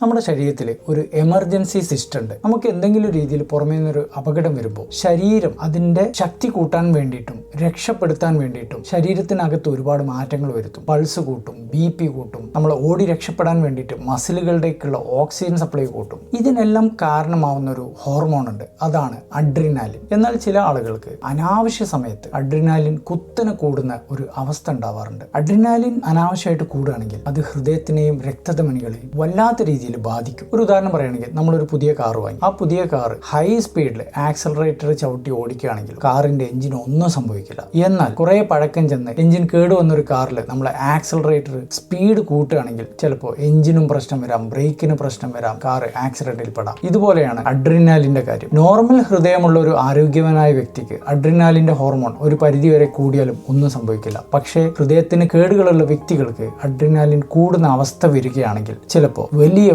നമ്മുടെ ശരീരത്തിൽ ഒരു എമർജൻസി സിസ്റ്റം ഉണ്ട്. നമുക്ക് എന്തെങ്കിലും രീതിയിൽ പുറമേ നിന്നൊരു അപകടം വരുമ്പോൾ ശരീരം അതിന്റെ ശക്തി കൂട്ടാൻ വേണ്ടിയിട്ടും രക്ഷപ്പെടുത്താൻ വേണ്ടിയിട്ടും ശരീരത്തിനകത്ത് ഒരുപാട് മാറ്റങ്ങൾ വരുത്തും. പൾസ് കൂട്ടും, BP കൂട്ടും, നമ്മൾ ഓടി രക്ഷപ്പെടാൻ വേണ്ടിയിട്ട് മസിലുകളുടേക്കുള്ള ഓക്സിജൻ സപ്ലൈ കൂട്ടും. ഇതിനെല്ലാം കാരണമാവുന്ന ഒരു ഹോർമോൺ ഉണ്ട്, അതാണ് അഡ്രിനാലിൻ. എന്നാൽ ചില ആളുകൾക്ക് അനാവശ്യ സമയത്ത് അഡ്രിനാലിൻ കുത്തനെ കൂടുന്ന ഒരു അവസ്ഥ ഉണ്ടാവാറുണ്ട്. അഡ്രിനാലിൻ അനാവശ്യമായിട്ട് കൂടുകയാണെങ്കിൽ അത് ഹൃദയത്തിനെയും രക്തധമനികളെയും വല്ലാത്ത രീതിയിൽ ബാധിക്കും. ഒരു ഉദാഹരണം പറയുകയാണെങ്കിൽ, നമ്മളൊരു പുതിയ കാർ വാങ്ങി. ആ പുതിയ കാർ ഹൈ സ്പീഡിൽ ആക്സലറേറ്റർ ചവിട്ടി ഓടിക്കുകയാണെങ്കിൽ കാറിന്റെ എഞ്ചിന് ഒന്നും സംഭവിക്കില്ല. എന്നാൽ കുറെ പഴക്കം ചെന്ന് എഞ്ചിൻ കേടുവന്നൊരു കാറിൽ നമ്മൾ ആക്സലറേറ്റർ സ്പീഡ് കൂട്ടുകയാണെങ്കിൽ ചിലപ്പോൾ എഞ്ചിനും പ്രശ്നം വരാം, ബ്രേക്കിന് പ്രശ്നം വരാം, കാർ ആക്സിഡന്റിൽ പെടാം. ഇതുപോലെയാണ് അഡ്രിനാലിന്റെ കാര്യം. നോർമൽ ഹൃദയമുള്ള ഒരു ആരോഗ്യവാനായ വ്യക്തിക്ക് അഡ്രിനാലിന്റെ ഹോർമോൺ ഒരു പരിധിവരെ കൂടിയാലും ഒന്നും സംഭവിക്കില്ല. പക്ഷേ ഹൃദയത്തിന് കേടുകളുള്ള വ്യക്തികൾക്ക് അഡ്രിനാലിൻ കൂടുന്ന അവസ്ഥ വരികയാണെങ്കിൽ ചിലപ്പോൾ വലിയ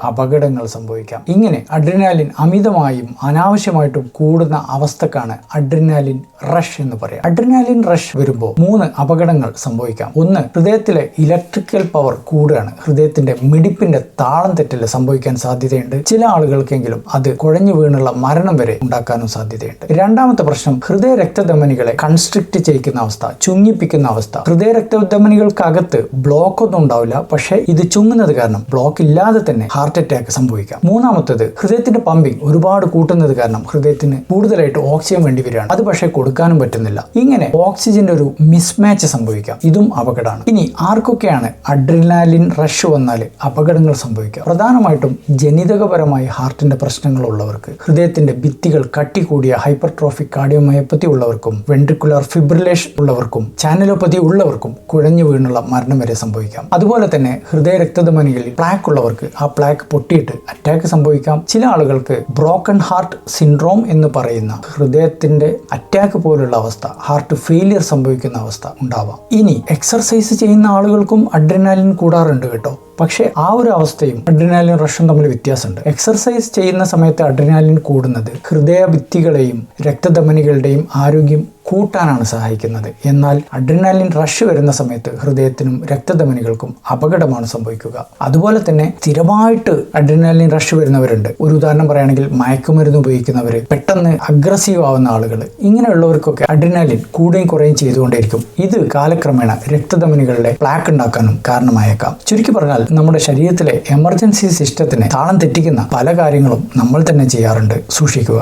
അപകടങ്ങൾ സംഭവിക്കാം. ഇങ്ങനെ അഡ്രിനാലിൻ അമിതമായും അനാവശ്യമായിട്ടും കൂടുന്ന അവസ്ഥക്കാണ് അഡ്രിനാലിൻ റഷ് എന്ന് പറയാം. അഡ്രിനാലിൻ റഷ് വരുമ്പോൾ 3 അപകടങ്ങൾ സംഭവിക്കാം. ഒന്ന്, ഹൃദയത്തിലെ ഇലക്ട്രിക്കൽ പവർ കൂടുകയാണ്. ഹൃദയത്തിന്റെ മിടിപ്പിന്റെ താളം തെറ്റൽ സംഭവിക്കാൻ സാധ്യതയുണ്ട്. ചില ആളുകൾക്കെങ്കിലും അത് കുഴഞ്ഞു വീണുള്ള മരണം വരെ ഉണ്ടാക്കാനും സാധ്യതയുണ്ട്. രണ്ടാമത്തെ പ്രശ്നം, ഹൃദയ രക്തധമനികളെ കൺസ്ട്രിക്റ്റ് ചെയ്യിക്കുന്ന അവസ്ഥ, ചുങ്ങിപ്പിക്കുന്ന അവസ്ഥ. ഹൃദയ രക്തധമനികൾക്കകത്ത് ബ്ലോക്ക് ഒന്നും ഉണ്ടാവില്ല, പക്ഷേ ഇത് ചുങ്ങുന്നത് കാരണം ബ്ലോക്ക് ഇല്ലാതെ തന്നെ ഹാർട്ട് അറ്റാക്ക് സംഭവിക്കാം. മൂന്നാമത്തത്, ഹൃദയത്തിന്റെ പമ്പിങ് ഒരുപാട് കൂട്ടുന്നത് കാരണം ഹൃദയത്തിന് കൂടുതലായിട്ട് ഓക്സിജൻ വേണ്ടി വരികയാണ്. അത് പക്ഷേ കൊടുക്കാനും പറ്റുന്നില്ല. ഇങ്ങനെ ഓക്സിജന്റെ ഒരു മിസ്മാച്ച് സംഭവിക്കാം. ഇതും അപകടമാണ്. ഇനി ആർക്കൊക്കെയാണ് അഡ്രിനാലിൻ റഷ് വന്നാൽ അപകടങ്ങൾ സംഭവിക്കുക? പ്രധാനമായിട്ടും ജനിതകപരമായി ഹാർട്ടിന്റെ പ്രശ്നങ്ങൾ ഉള്ളവർക്ക്, ഹൃദയത്തിന്റെ ഭിത്തികൾ കട്ടികൂടിയ ഹൈപ്പർട്രോഫിക് കാർഡിയോമയോപ്പതി ഉള്ളവർക്കും, വെൻട്രിക്കുലർ ഫിബ്രിലേഷൻ ഉള്ളവർക്കും, ചാനലോപ്പതി ഉള്ളവർക്കും കുഴഞ്ഞു വീണുള്ള മരണം വരെ സംഭവിക്കാം. അതുപോലെ തന്നെ ഹൃദയ രക്തധമനികളിൽ പ്ലാക്ക് ഉള്ളവർക്ക് ആ പ്ലാക്ക് പൊട്ടിയിട്ട് അറ്റാക്ക് സംഭവിക്കാം. ചില ആളുകൾക്ക് ബ്രോക്കൺ ഹാർട്ട് സിൻഡ്രോം എന്ന് പറയുന്ന ഹൃദയത്തിന്റെ അറ്റാക്ക് പോലുള്ള അവസ്ഥ, ഹാർട്ട് ഫെയിലിയർ സംഭവിക്കുന്ന അവസ്ഥ ഉണ്ടാവാം. ഇനി എക്സർസൈസ് ചെയ്യുന്ന ആളുകൾക്കും അഡ്രിനാലിൻ കൂടാറുണ്ട് കേട്ടോ. പക്ഷേ ആ ഒരു അവസ്ഥയും അഡ്രിനാലിൻ റഷും തമ്മിൽ വ്യത്യാസമുണ്ട്. എക്സർസൈസ് ചെയ്യുന്ന സമയത്ത് അഡ്രിനാലിൻ കൂടുന്നത് ഹൃദയഭിത്തികളെയും രക്തധമനികളുടെയും ആരോഗ്യം കൂട്ടാനാണ് സഹായിക്കുന്നത്. എന്നാൽ അഡ്രിനാലിൻ റഷ് വരുന്ന സമയത്ത് ഹൃദയത്തിനും രക്തധമനികൾക്കും അപകടമാണ് സംഭവിക്കുക. അതുപോലെ തന്നെ സ്ഥിരമായിട്ട് അഡ്രിനാലിൻ റഷ് വരുന്നവരുണ്ട്. ഒരു ഉദാഹരണം പറയുകയാണെങ്കിൽ, മയക്കുമരുന്ന് ഉപയോഗിക്കുന്നവർ, പെട്ടെന്ന് അഗ്രസീവ് ആവുന്ന ആളുകൾ, ഇങ്ങനെയുള്ളവർക്കൊക്കെ അഡ്രിനാലിൻ കൂടുകയും കുറയും ചെയ്തുകൊണ്ടേയിരിക്കും. ഇത് കാലക്രമേണ രക്തധമനികളുടെ പ്ലാക്ക് ഉണ്ടാക്കാനും കാരണമായേക്കാം. ചുരുക്കി പറഞ്ഞാൽ, നമ്മുടെ ശരീരത്തിലെ എമർജൻസി സിസ്റ്റത്തിനെ താളം തെറ്റിക്കുന്ന പല കാര്യങ്ങളും നമ്മൾ തന്നെ ചെയ്യാറുണ്ട്. സൂക്ഷിക്കുക.